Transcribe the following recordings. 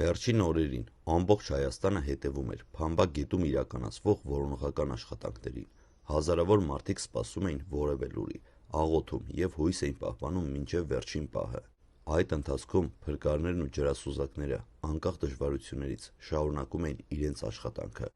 Վերջին օրերին ամբողջ Հայաստանը հետևում էր Փամբակ գետում իրականացվող որոնողական աշխատանքներին։ Հազարավոր մարդիկ սպասում էին որևէ լուրի, աղոթում և հույս էին պահպանում մինչև վերջին պահը։ Այդ ընթացքում փրկարներն ու ջրասուզակները անկախ դժվարություններից շարունակում էին իրենց աշխատանքը,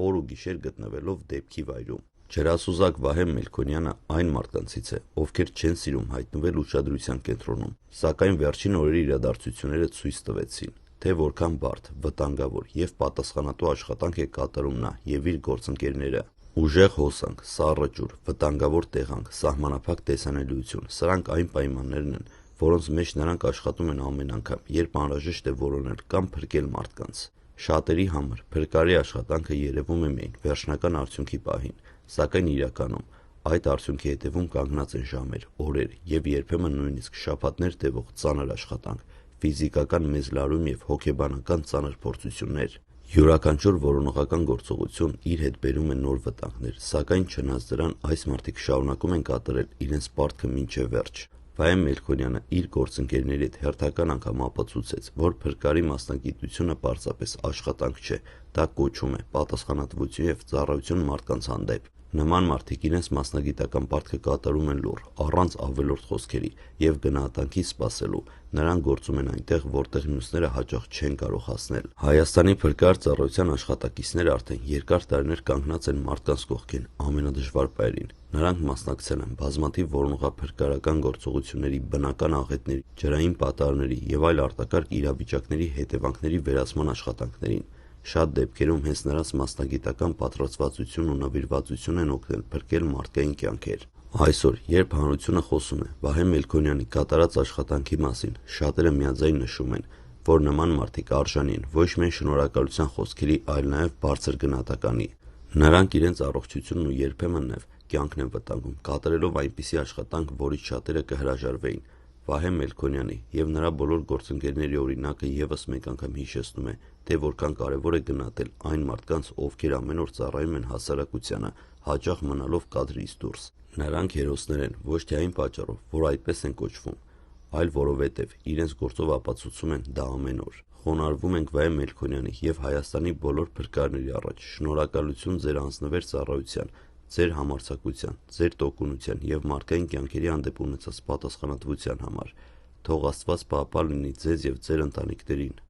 օր ու գիշեր գտնվելով դեպքի վայրում։ Ջրասուզակ Վահե Մելքոնյանը այն մարդկանցից է, ովքեր չեն սիրում հայտնվել ուշադրության կենտրոնում, սակայն վերջին օրերի իրադարձությունները ցույց տվեցին, թե որքան բարդ, վտանգավոր և պատասխանատու աշխատանք է կատարում նա և իր գործընկերները։ Ուժեղ հոսանք, սառը ջուր, վտանգավոր տեղանք, սահմանափակ տեսանելիություն, սրանք այն պայմաններն են, որոնց մեջ նրանք աշխատում են ամեն անգամ, երբ անհրաժեշտ է որոնել կամ փրկել մարդկանց։ Շատերի համար փրկարի աշխատանքը երևում է միայն վերջնական արդյունքի պահին, սակայն իրականում այդ արդյունքի հետևում կանգնած են ժամեր, օրեր և երբեմն նույնիսկ շաբաթներ տևող ծանր աշխատանք, ֆիզիկական մեծ լարում և հոգեբանական ծանր փորձություններ։ Յուրաքանչյուր որոնողական գործողություն իր հետ բերում է նոր վտանգներ, սակայն չնայած դրան այս մարդիկ շարունակում են կատարել իրենց պարտքը մինչև վերջ։ Վահե Մելքոնյանը իր գործընկերների հետ հերթական անգամ ապացուցեց, որ փրկարի մասնագիտությունը պարզապես աշխատանք չէ, դա կոչում է, պատասխանատվություն և ծառայություն մարդկանց հանդեպ։ Նման մարդիկ իրենց մասնագիտական պարտքը կատարում են լուռ, առանց ավելորդ խոսքերի և գնահատանքի սպասելու։ Նրանք գործում են այնտեղ, որտեղ մյուսները հաճախ չեն կարող հասնել։ Հայաստանի փրկարար ծառայության աշխատակիցները արդեն երկար տարիներ կանգնած են մարդկանց կողքին ամենադժվար պահերին։ Նրանք մասնակցել են բազմաթիվ որոնողափրկարարական գործողությունների, բնական աղետների, ջրային պատահարների և այլ արտակարգ իրավիճակների հետևանքների վերացման աշխատանքներին։ Շատ դեպքերում հենց նրանց մասնագիտական պատրաստվածությունն ու նվիրվածությունն են օգնել փրկել մարդկային կյանքեր։ Այսօր, երբ հանրությունը խոսում է Վահե Մելքոնյանի կատարած աշխատանքի մասին, շատերը միաձայն նշում են, որ նման մարդիկ արժանի են ոչ միայն շնորհակալության խոսքերի, այլ նաև բարձր գնահատականի։ Նրանք իրենց առողջությունն ու երբեմն նաև կյանքն են վտանգում, կատարելով այնպիսի աշխատանք, որից շատերը կհրաժարվեին։ Վահե Մելքոնյանի և նրա բոլոր գործընկերների օրինակը ևս մեկ անգամ հիշեցնում է, թե որքան կարևոր է գնահատել այն մարդկանց, ովքեր ամեն օր ծառայում են հասարակությանը, հաճախ մնալով կադրից դուրս։ Նրանք հերոսներ են ոչ թե այն պատճառով, որ այդպես են կոչվում, այլ որովհետև իրենց գործով ապացուցում են դա ամեն օր։ Խոնարհվում ենք Վահե Մելքոնյանի և Հայաստանի բոլոր փրկարների առաջ։ Շնորհակալություն ձեր անձնվեր ծառայության, ձեր համարձակության, ձեր տոկունության և մարդկային կյանքերի հանդեպ ունեցած պատասխանատվության համար։ Թող Աստված պահապան լինի ձեզ և ձեր ընտանիքներին։